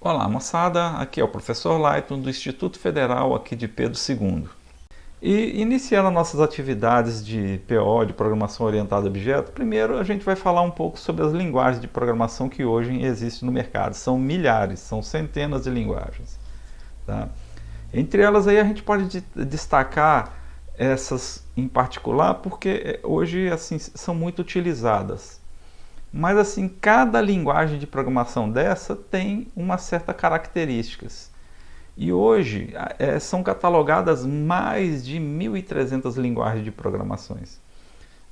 Olá moçada, aqui é o professor Layton do Instituto Federal aqui de Pedro II. E iniciando nossas atividades de PO, de Programação Orientada a Objeto, primeiro a gente vai falar um pouco sobre as linguagens de programação que hoje existem no mercado. São milhares, são centenas de linguagens. Tá? Entre elas aí a gente pode destacar essas em particular porque hoje assim, são muito utilizadas. Mas assim, cada linguagem de programação dessa tem uma certa características. E hoje são catalogadas mais de 1.300 linguagens de programações.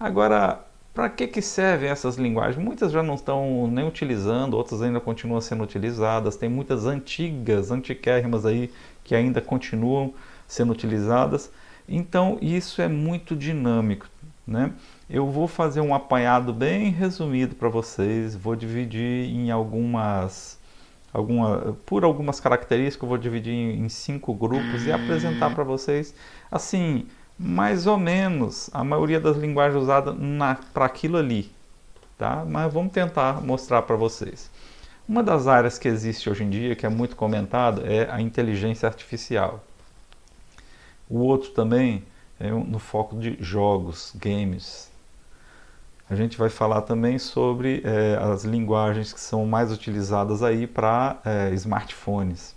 Agora, para que servem essas linguagens? Muitas já não estão nem utilizando, outras ainda continuam sendo utilizadas. Tem muitas antigas, antiquérrimas aí que ainda continuam sendo utilizadas. Então, isso é muito dinâmico, né? Eu vou fazer um apanhado bem resumido para vocês, vou dividir em por algumas características, eu vou dividir em 5 grupos e apresentar para vocês, assim, mais ou menos a maioria das linguagens usadas para aquilo ali, tá? Mas vamos tentar mostrar para vocês. Uma das áreas que existe hoje em dia, que é muito comentada, é a inteligência artificial. O outro também é no foco de jogos, games. A gente vai falar também sobre as linguagens que são mais utilizadas aí para smartphones,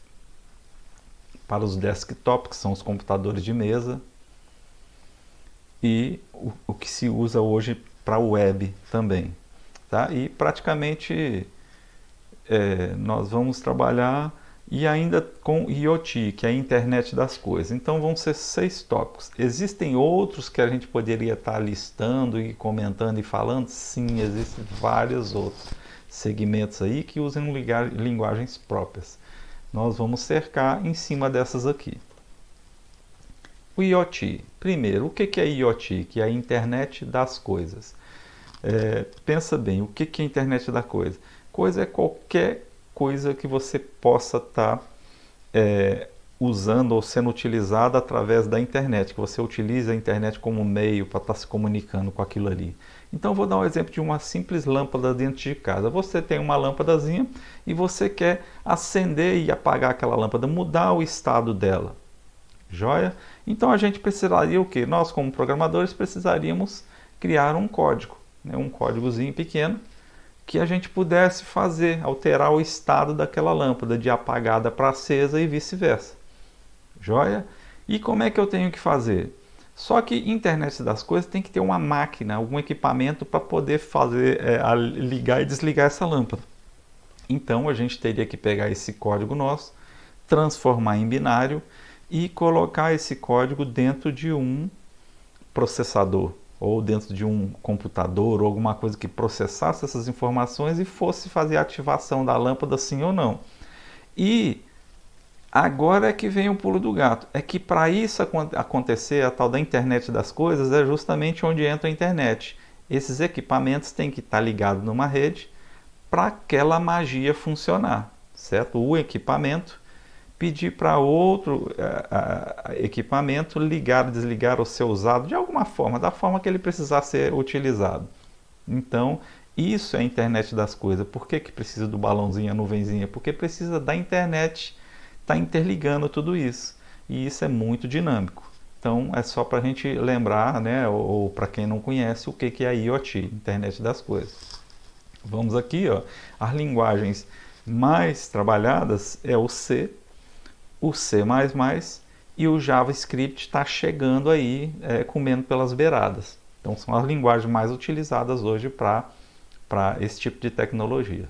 para os desktops, que são os computadores de mesa, e o que se usa hoje para web também. Tá? E praticamente nós vamos trabalhar e ainda com IoT, que é a internet das coisas. Então vão ser 6 tópicos. Existem outros que a gente poderia estar listando e comentando e falando? Sim, existem vários outros segmentos aí que usam linguagens próprias. Nós vamos cercar em cima dessas aqui. O IoT. Primeiro, o que é IoT? Que é a internet das coisas. Pensa bem, o que é a internet da coisa? Coisa é qualquer coisa que você possa estar usando ou sendo utilizada através da internet, que você utiliza a internet como meio para estar se comunicando com aquilo ali. Então vou dar um exemplo de uma simples lâmpada dentro de casa. Você tem uma lâmpadazinha e você quer acender e apagar aquela lâmpada, mudar o estado dela. Joia? Então a gente precisaria o quê? Nós como programadores precisaríamos criar um código, né? Um códigozinho pequeno que a gente pudesse fazer, alterar o estado daquela lâmpada de apagada para acesa e vice-versa. Joia? E como é que eu tenho que fazer? Só que internet das coisas tem que ter uma máquina, algum equipamento para poder fazer ligar e desligar essa lâmpada. Então a gente teria que pegar esse código nosso, transformar em binário e colocar esse código dentro de um processador ou dentro de um computador ou alguma coisa que processasse essas informações e fosse fazer a ativação da lâmpada sim ou não. E agora é que vem o pulo do gato. É que para isso acontecer, a tal da internet das coisas, é justamente onde entra a internet. Esses equipamentos têm que estar ligados numa rede para aquela magia funcionar, certo? O equipamento pedir para outro equipamento ligar, desligar ou ser usado de alguma forma, da forma que ele precisar ser utilizado. Então, isso é a internet das coisas. Por que precisa do balãozinho, a nuvenzinha? Porque precisa da internet estar interligando tudo isso. E isso é muito dinâmico. Então, é só para a gente lembrar, né, ou para quem não conhece, o que é a IoT, internet das coisas. Vamos aqui, ó, as linguagens mais trabalhadas é o C, o C++ e o JavaScript está chegando aí, comendo pelas beiradas. Então são as linguagens mais utilizadas hoje para esse tipo de tecnologia.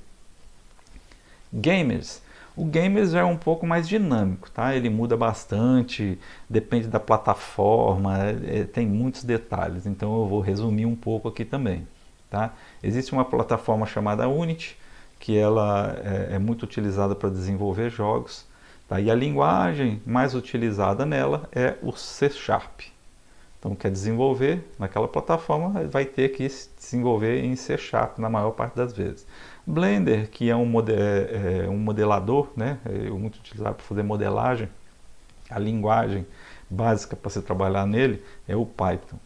Gamers. O Gamers é um pouco mais dinâmico, tá? Ele muda bastante, depende da plataforma, tem muitos detalhes, então eu vou resumir um pouco aqui também. Tá? Existe uma plataforma chamada Unity, que ela é muito utilizada para desenvolver jogos. Tá? E a linguagem mais utilizada nela é o C#. Então, quer desenvolver naquela plataforma, vai ter que se desenvolver em C# na maior parte das vezes. Blender, que é um modelador, né? É muito utilizado para fazer modelagem, a linguagem básica para se trabalhar nele é o Python.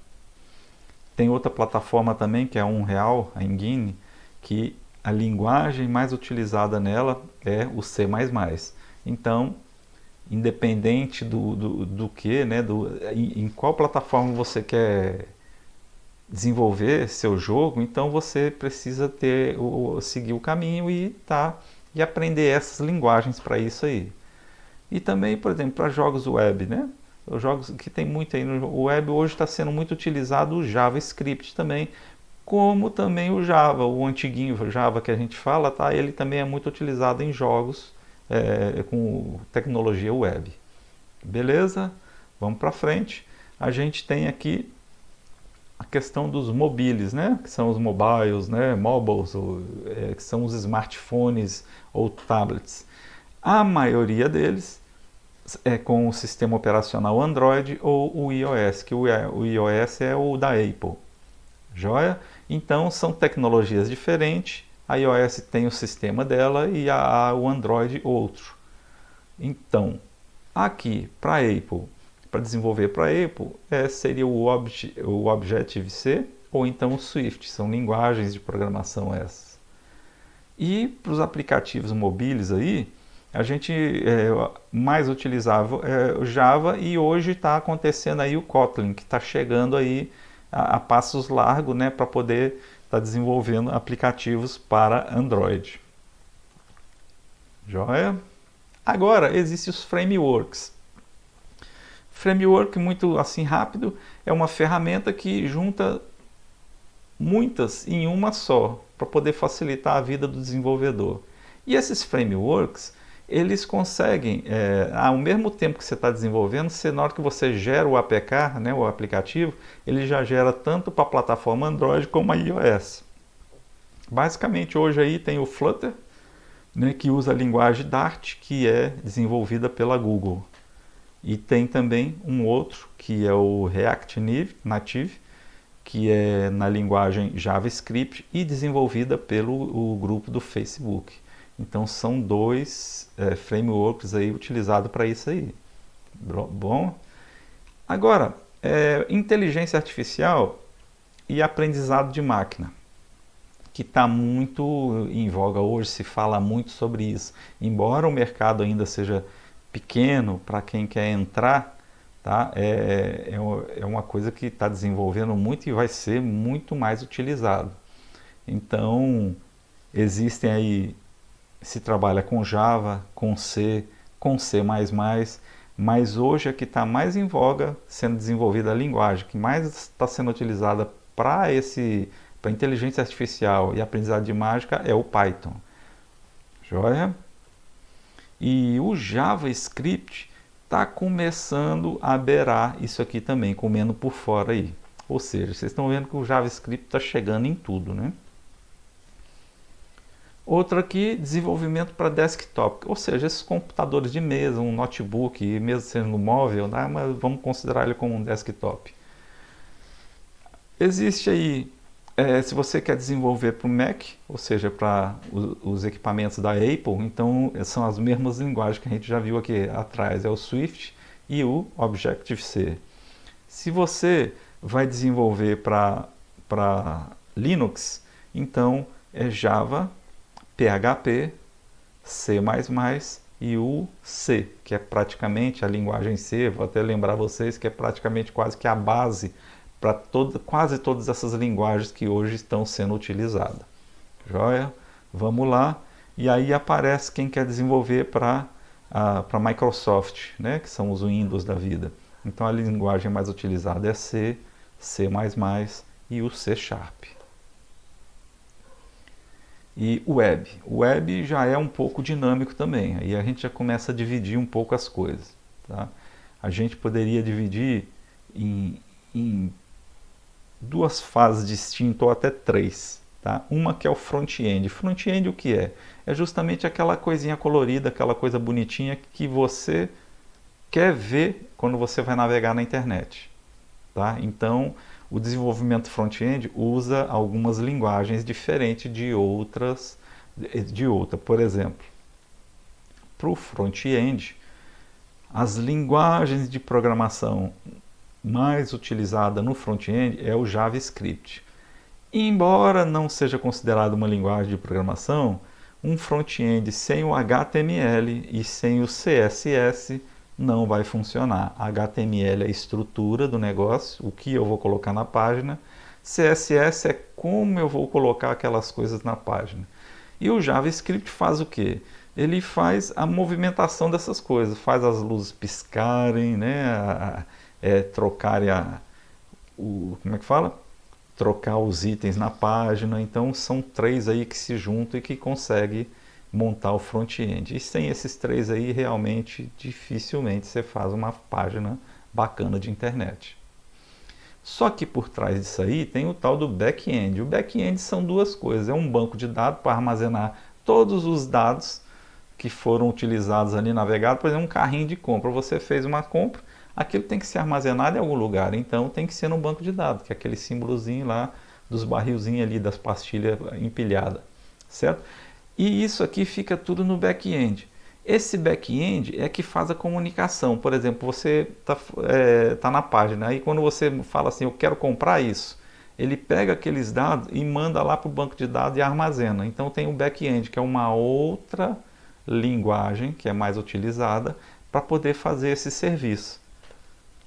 Tem outra plataforma também, que é a Unreal, a Engine, que a linguagem mais utilizada nela é o C++. Então, independente do que, né, em qual plataforma você quer desenvolver seu jogo, então você precisa seguir o caminho e aprender essas linguagens para isso aí. E também, por exemplo, para jogos web, né? Os jogos que tem muito aí no web, hoje está sendo muito utilizado o JavaScript também, como também o Java, o antiguinho Java que a gente fala, tá? Ele também é muito utilizado em jogos com tecnologia web. Beleza? Vamos para frente. A gente tem aqui a questão dos mobiles, né? Que são os mobiles, né? Mobiles, que são os smartphones ou tablets. A maioria deles é com o sistema operacional Android ou o iOS, que o iOS é o da Apple. Joia? Então são tecnologias diferentes. A iOS tem o sistema dela e o Android outro. Então, aqui para Apple, para desenvolver para Apple, seria o Objective-C ou então o Swift. São linguagens de programação essas. E para os aplicativos móveis aí, a gente mais utilizava o Java e hoje está acontecendo aí o Kotlin, que está chegando aí a passos largos, né, para poder estar desenvolvendo aplicativos para Android. Joia? Agora, existem os frameworks. Framework, muito assim rápido, é uma ferramenta que junta muitas em uma só, para poder facilitar a vida do desenvolvedor. E esses frameworks, eles conseguem, ao mesmo tempo que você está desenvolvendo, na hora que você gera o APK, né, o aplicativo, ele já gera tanto para a plataforma Android como a iOS. Basicamente, hoje aí tem o Flutter, né, que usa a linguagem Dart, que é desenvolvida pela Google. E tem também um outro, que é o React Native, que é na linguagem JavaScript e desenvolvida pelo grupo do Facebook. Então são dois frameworks aí utilizados para isso aí. Bom, agora, inteligência artificial e aprendizado de máquina, que está muito em voga hoje, se fala muito sobre isso. Embora o mercado ainda seja pequeno para quem quer entrar, tá? É uma coisa que está desenvolvendo muito e vai ser muito mais utilizado. Então, existem aí, se trabalha com Java, com C, com C++, mas hoje a que está mais em voga sendo desenvolvida a linguagem que mais está sendo utilizada para inteligência artificial e aprendizado de mágica é o Python. Joia? E o JavaScript está começando a beirar isso aqui também, comendo por fora aí. Ou seja, vocês estão vendo que o JavaScript está chegando em tudo, né? Outro aqui, desenvolvimento para desktop, ou seja, esses computadores de mesa, um notebook, mesmo sendo móvel, né? Mas vamos considerar ele como um desktop. Existe aí, se você quer desenvolver para o Mac, ou seja, para os equipamentos da Apple, então são as mesmas linguagens que a gente já viu aqui atrás, é o Swift e o Objective-C. Se você vai desenvolver para Linux, então é Java, PHP, C++ e o C, que é praticamente a linguagem C, vou até lembrar vocês que é praticamente quase que a base para quase todas essas linguagens que hoje estão sendo utilizadas. Joia? Vamos lá. E aí aparece quem quer desenvolver para Microsoft, né? Que são os Windows da vida. Então a linguagem mais utilizada é C, C++ e o C Sharp. E o Web. O Web já é um pouco dinâmico também. Aí a gente já começa a dividir um pouco as coisas. Tá? A gente poderia dividir em duas fases distintas ou até três. Tá? Uma que é o front-end. Front-end o que é? É justamente aquela coisinha colorida, aquela coisa bonitinha que você quer ver quando você vai navegar na internet. Tá? Então, o desenvolvimento front-end usa algumas linguagens diferentes de outra. Por exemplo, para o front-end, as linguagens de programação mais utilizada no front-end é o JavaScript. Embora não seja considerado uma linguagem de programação, um front-end sem o HTML e sem o CSS não vai funcionar. HTML é a estrutura do negócio, o que eu vou colocar na página. CSS é como eu vou colocar aquelas coisas na página. E o JavaScript faz o quê? Ele faz a movimentação dessas coisas, faz as luzes piscarem, né? Trocarem como é que fala? Trocar os itens na página. Então são três aí que se juntam e que conseguem montar o front-end. E sem esses três aí, realmente, dificilmente você faz uma página bacana de internet. Só que por trás disso aí tem o tal do back-end. O back-end são duas coisas. É um banco de dados para armazenar todos os dados que foram utilizados ali navegados. Por exemplo, um carrinho de compra. Você fez uma compra, aquilo tem que ser armazenado em algum lugar. Então tem que ser no banco de dados, que é aquele símbolozinho lá dos barrilzinhos ali, das pastilhas empilhadas, certo? E isso aqui fica tudo no back-end. Esse back-end é que faz a comunicação. Por exemplo, você tá na página, aí quando você fala assim, eu quero comprar isso, ele pega aqueles dados e manda lá para o banco de dados e armazena. Então tem o back-end, que é uma outra linguagem que é mais utilizada para poder fazer esse serviço.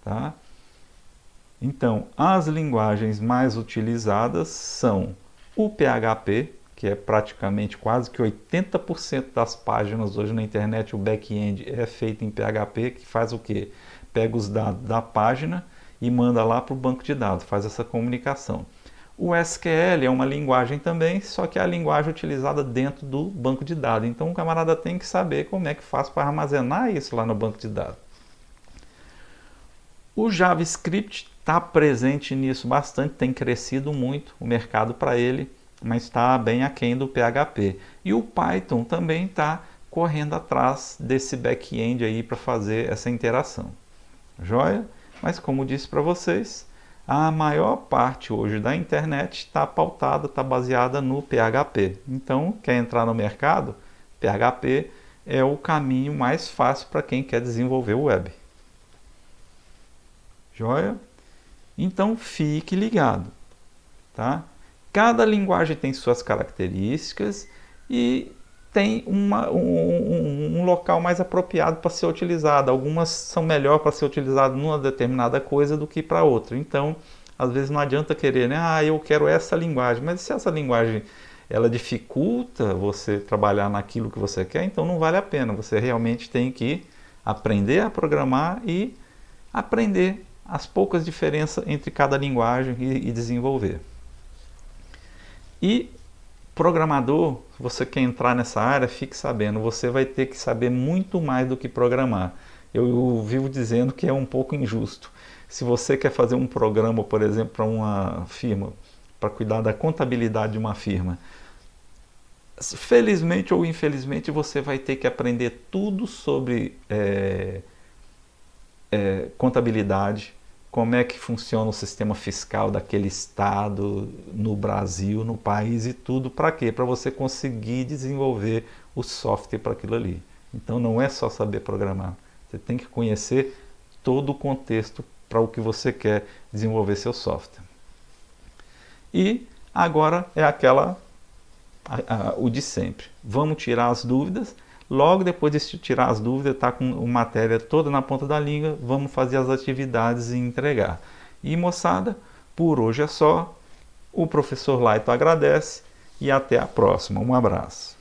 Tá? Então, as linguagens mais utilizadas são o PHP, que é praticamente quase que 80% das páginas hoje na internet, o back-end é feito em PHP, que faz o quê? Pega os dados da página e manda lá para o banco de dados, faz essa comunicação. O SQL é uma linguagem também, só que é a linguagem utilizada dentro do banco de dados. Então o camarada tem que saber como é que faz para armazenar isso lá no banco de dados. O JavaScript está presente nisso bastante, tem crescido muito o mercado para ele, mas está bem aquém do PHP. E o Python também está correndo atrás desse back-end aí para fazer essa interação. Joia? Mas como disse para vocês, a maior parte hoje da internet está pautada, está baseada no PHP. Então, quer entrar no mercado? PHP é o caminho mais fácil para quem quer desenvolver web. Joia? Então fique ligado, tá? Cada linguagem tem suas características e tem um local mais apropriado para ser utilizado. Algumas são melhor para ser utilizadas numa determinada coisa do que para outra. Então, às vezes não adianta querer, né? Eu quero essa linguagem, mas se essa linguagem ela dificulta você trabalhar naquilo que você quer, então não vale a pena. Você realmente tem que aprender a programar e aprender as poucas diferenças entre cada linguagem e desenvolver. E programador, se você quer entrar nessa área, fique sabendo, você vai ter que saber muito mais do que programar. Eu vivo dizendo que é um pouco injusto. Se você quer fazer um programa, por exemplo, para uma firma, para cuidar da contabilidade de uma firma, felizmente ou infelizmente você vai ter que aprender tudo sobre contabilidade, como é que funciona o sistema fiscal daquele estado, no Brasil, no país e tudo. Para quê? Para você conseguir desenvolver o software para aquilo ali. Então não é só saber programar, você tem que conhecer todo o contexto para o que você quer desenvolver seu software. E agora é o de sempre. Vamos tirar as dúvidas. Logo depois de tirar as dúvidas, está com a matéria toda na ponta da língua, vamos fazer as atividades e entregar. E moçada, por hoje é só. O professor Laito agradece e até a próxima. Um abraço.